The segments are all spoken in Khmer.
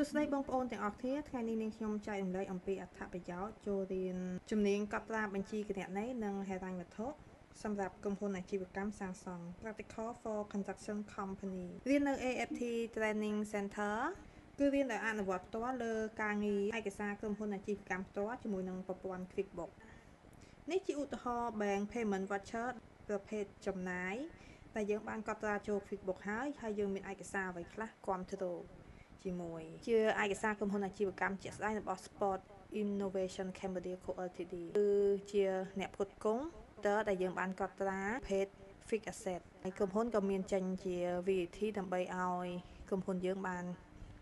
សួស្តីបងប្អូនទាំងអស់គ្នាថ្ងៃនេះនាងខ្ញុំចែករំលែកអំពីអត្ថប្រយោជន៍ចូលរៀនជំនាញកត់ត្រាបញ្ជីគណនេយ្យនិងហិរញ្ញវត្ថុសម្រាប់ក្រុមហ៊ុនអាជីវកម្មសាងសង់ Practical for Construction Company រៀននៅ AFT Training Center គឺរៀនដោយអនុវត្តផ្ទាល់លើការងារឯកសារក្រុមហ៊ុនអាជីវកម្មផ្ទាល់ជាមួយនឹងប្រព័ន្ធ QuickBooks នេះជាឧទាហរណ៍ Bank Payment Voucher ប្រភេទចំណាយតែយើងបានកត់ត្រាចូល QuickBooks ហើយយើងមានឯកសារអ្វីខ្លះគាំទ្រជាមួយជាឯកសារក្រុមហ៊ុនអាជីវកម្មជាក់ស្ដែងរបស់ Sport Innovation Cambodia Co Ltd គឺជាអ្នកផ្គត់ផ្គង់ដែលយើងបានកត់ត្រាប្រភេទ Fixed Asset ហើយក្រុមហ៊ុនក៏មានចេញជា VAT ដើម្បីឲ្យក្រុមហ៊ុនយើងបាន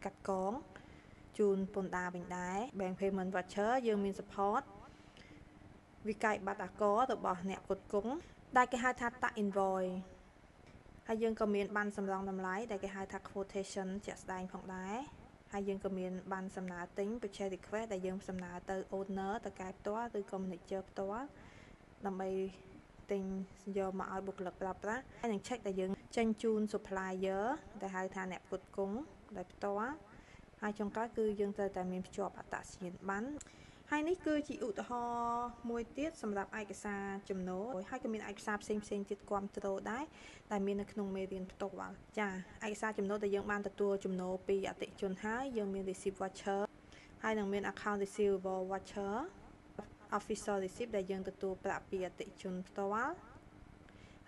កាត់កងជូនពន្ធដារវិញដែរ Bank Payment Voucher យើងមាន support វិក័យប័ណ្ណអាកររបស់អ្នកផ្គត់ផ្គង់ដែលគេហៅថា tax invoice ហើយយើងក៏មានបានសម្រង់តម្លៃដែលគេហៅថា quotation ជាក់ស្ដែងផងដែរហើយយើងក៏មានបានសំណើទិញ purchase request ដែលយើងសំណើទៅ owner ទៅកែផ្ទាល់ឬក៏ manager ផ្ទាល់ដើម្បីទិញយកមកឲ្យបុគ្គលិកប្រើប្រាស់ហើយនឹង check ដែលយើងចេញជូន supplier ដែលហៅថាអ្នកផ្គត់ផ្គង់ដោយផ្ទាល់ហើយចុងក្រោយគឺយើងត្រូវតែមានភ្ជាប់អត្តសញ្ញាណប័ណ្ណហើយនេះគឺជាឧទាហរណ៍មួយទៀតសម្រាប់ឯកសារចំណូលហើយក៏មានឯកសារផ្សេងទៀតគាំទ្រដែរដែលមាននៅក្នុងមេរៀនផ្ទាល់ចាឯកសារចំណូលដែលយើងបានទទួលចំណូលពីអតិថិជនហើយយើងមាន receipt voucher ហើយនឹងមាន account receivable voucher official receipt ដែលយើងទទួលប្រាក់ពីអតិថិជនផ្ទាល់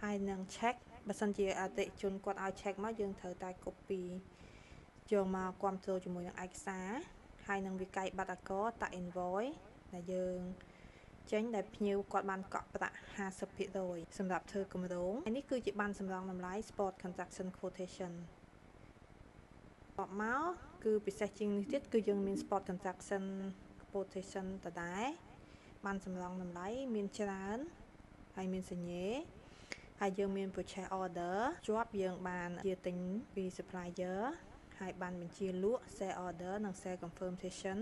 ហើយនឹង check បើសិនជាអតិថិជនគាត់ឲ្យ check មកយើងត្រូវតែ copy យកមកគាំទ្រជាមួយនឹងឯកសារហើយនឹងវិក័យប័ណ្ណអាករ tax invoice ដែលយើងចេញដែលភ្ញៀវគាត់បានកក់ប្រាក់ 50% សម្រាប់ធ្វើគម្រោងហើយនេះគឺជាប័ណ្ណសម្រង់តម្លៃ Sport Construction Quotation បបមកគឺពិសេសជាងនេះទៀតគឺយើងមាន Sport Construction Quotation ដដែលប័ណ្ណសម្រង់តម្លៃមានច្រើនហើយមានសញ្ញេហើយយើងមាន purchase order ជាប់យើងបានជាទិញពី supplier ហើយបានបញ្ជាលក់ sale order និង sale confirmation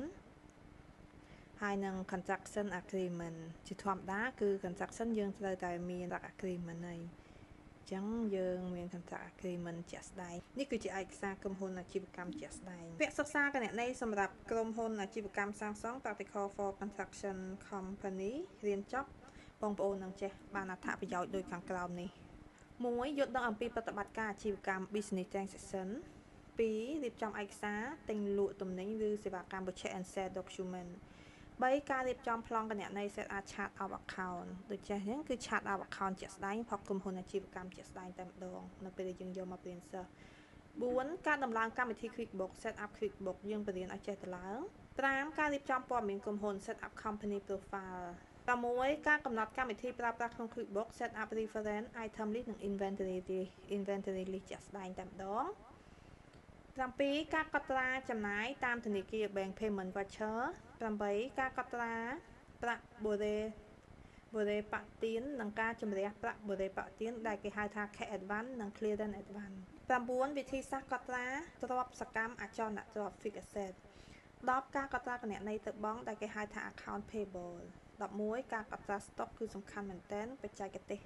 ហើយនឹង construction agreement ជាធម្មតាគឺ construction យើងត្រូវតែមាន agreement ហើយអញ្ចឹងយើងមាន contract agreement ជាក់ស្ដែងនេះគឺជាឯកសារក្រុមហ៊ុនអាជីវកម្មជាក់ស្ដែងវគ្គសិក្សាគណនេយ្យសម្រាប់ក្រុមហ៊ុនអាជីវកម្មសាងសង់ Practical for Construction Company រៀនចប់បងប្អូននឹងចេះបានអត្ថប្រយោជន៍ដូចខាងក្រោមនេះ1យល់ដឹងអំពីប្រតិបត្តិការអាជីវកម្ម Business Transaction 2រៀបចំឯកសារទិញលក់ទំនិញឬសេវាកម្ម Purchase and Sale Document 3ការរៀបចំប្លង់គណនេយ្យ set up chart of account ដូចចេះហ្នឹងគឺ chart of account ជាក់ស្ដែងផងក្រុមហ៊ុនអាជីវកម្មជាក់ស្ដែងតែម្ដងនៅពេលដែលយើងយកមករៀនសិស្ស4ការដំឡើងកម្មវិធី QuickBooks set up QuickBooks យើងបរៀនឲ្យចេះទៅឡើង5ការរៀបចំព័ត៌មានក្រុមហ៊ុន set up company profile 6ការកំណត់កម្មវិធីប្រើប្រាស់ក្នុង QuickBooks set up reference item list និង inventory list ជាក់ស្ដែងតែម្ដង7ការកត់ត្រាចំណាយតាមធនាគារ Bank Payment Voucher 8ការកត់ត្រាប្រាក់បូរេបទាននិងការជំរះប្រាក់បូរេបទានដែលគេហៅថា cash advance និង clearance advance 9វិធីសាស្ត្រកត់ត្រាទ្រព្យសកម្មអចលនទ្រព្យ fixed asset 10ការកត់ត្រាគណនេយ្យទៅបង់ដែលគេហៅថា account payable 11ការកត់ត្រា stock គឺសំខាន់មែនទែនបច្ចេកទេស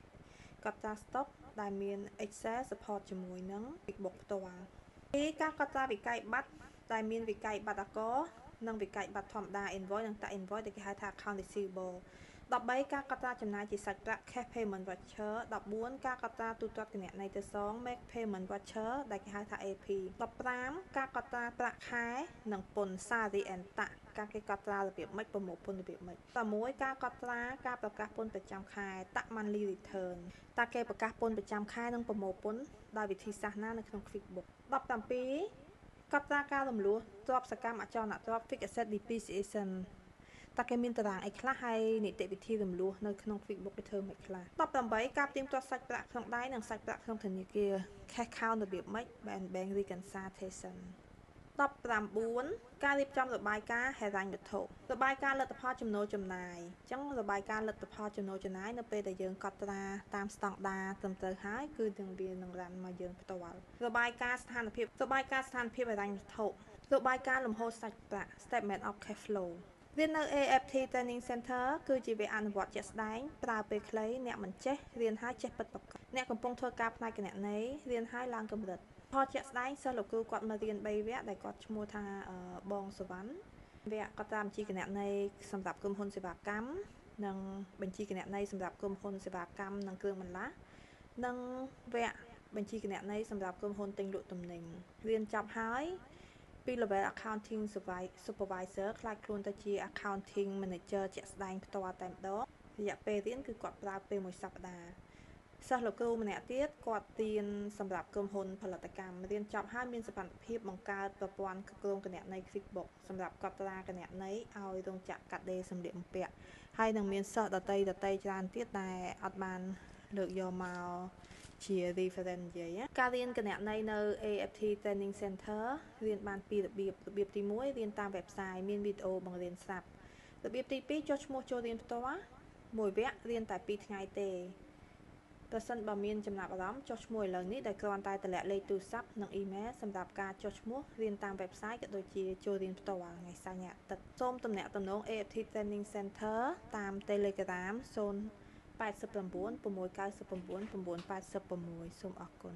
កត់ត្រា stock ដែលមាន Excel support ជាមួយនឹង QuickBooks ផ្ទាល់ការកត់ត្រាវិក័យប័ណ្ណដែលមានវិក័យប័ណ្ណអាករនិងវិក័យប័ណ្ណធម្មតា invoice និង tax invoice ដែលគេហៅថា account receivable 13ការកត់ត្រាចំណាយជាសាច់ប្រាក់ cash payment voucher 14ការកត់ត្រាទូទាត់គណនេយ្យទៅសង make payment voucher ដែលគេហៅថា AP 15ការកត់ត្រាប្រាក់ខែនិងពន្ធ salary and tax ការគេកត់ត្រារបៀបម៉េចប្រមូលពន្ធរបៀបម៉េច16ការកត់ត្រាការប្រកាសពន្ធប្រចាំខែ tax monthly return តើគេប្រកាសពន្ធប្រចាំខែនិងប្រមូលពន្ធដោយវិធីសាស្ត្រណានៅក្នុង QuickBooks 17កត់ត្រាការរំលោះទ្រព្យសកម្មអចលនទ្រព្យ fixed asset depreciation តើគេមានតារាងអីខ្លះហើយនីតិវិធីរំលោះនៅក្នុង QuickBooks គេធ្វើមិនខ្លះ18ការផ្ទៀងផ្ទាត់សាច់ប្រាក់ក្នុងដៃនិងសាច់ប្រាក់ក្នុងធនាគារ cash count របៀបម៉េច bank reconciliation 19ការរៀបចំរបាយការណ៍ហិរញ្ញវត្ថុរបាយការណ៍លទ្ធផលចំណូលចំណាយអញ្ចឹងរបាយការណ៍លទ្ធផលចំណូលចំណាយនៅពេលដែលយើងកត់ត្រាតាមស្តង់ដារត្រឹមត្រូវហើយគឺនឹងវានឹងរ៉ាន់មកយើងផ្ទាល់របាយការណ៍ស្ថានភាពហិរញ្ញវត្ថុរបាយការណ៍លំហូរសាច់ប្រាក់ statement of cash flow រៀននៅ AFT Training Center គឺជាវគ្គអនុវត្តជាក់ស្ដែងប្រើពេលខ្លីអ្នកមិនចេះរៀនហើយចេះពិតប្រាកដអ្នកកំពុងធ្វើការផ្នែកគណនេយ្យរៀនហើយឡើងកម្រិត พอជាក់ស្ដែងសិស្សលោកគ្រូគាត់មករៀន3វគ្គដែលគាត់ឈ្មោះថាបងសវណ្ណវគ្គគាត់តាមបញ្ជីគណនេយ្យសម្រាប់ក្រុមហ៊ុនសេវាកម្មនិងបញ្ជីគណនេយ្យសម្រាប់ក្រុមហ៊ុនសេវាកម្មនិងគ្រឿងបន្លាស់និងវគ្គបញ្ជីគណនេយ្យសម្រាប់ក្រុមហ៊ុនទិញលក់ទំនិញរៀនចប់ហើយពី level accounting supervisor ខ្លាចខ្លួនទៅជា accounting manager ជាក់ស្ដែងផ្ទាល់តែម្ដងរយៈពេលរៀនគឺគាត់ប្រើពេល1សប្តាហ៍សិស្សលោកគ្រូម្នាក់ទៀតគាត់រៀនសម្រាប់ក្រុមហ៊ុនផលិតកម្មរៀនចប់ហើយមានសមត្ថភាពបង្កើតប្រព័ន្ធគ្រប់គ្រងគណនេយ្យ QuickBooks សម្រាប់កត់ត្រាគណនេយ្យឲ្យរោងចក្រកាត់ដេរសម្លៀកបំពាក់ហើយនឹងមានសិស្សដតីច្រើនទៀតដែលអត់បានលើកយកមកជា reference និយាយការរៀនគណនេយ្យនៅ AFT Training Center រៀនបានពីរបៀបទី1រៀនតាម website មានវីដេអូបង្រៀនស្រាប់របៀបទី2ចុះឈ្មោះចូលរៀនផ្ទាល់មួយវគ្គរៀនតែ2ថ្ងៃទេប្រសិនបើមានចំណាប់អារម្មណ៍ចុះឈ្មោះឥឡូវនេះដែលគ្រាន់តែតម្លាក់លេខទូរស័ព្ទនិងអ៊ីមែលសម្រាប់ការចុះឈ្មោះរៀនតាម website ក៏ដូចជាចូលរៀនផ្ទាល់ថ្ងៃសៅរ៍ថ្ងៃអាទិត្យសូមទំនាក់ទំនង AFT Training Center តាម Telegram 089 699 986សូមអរគុណ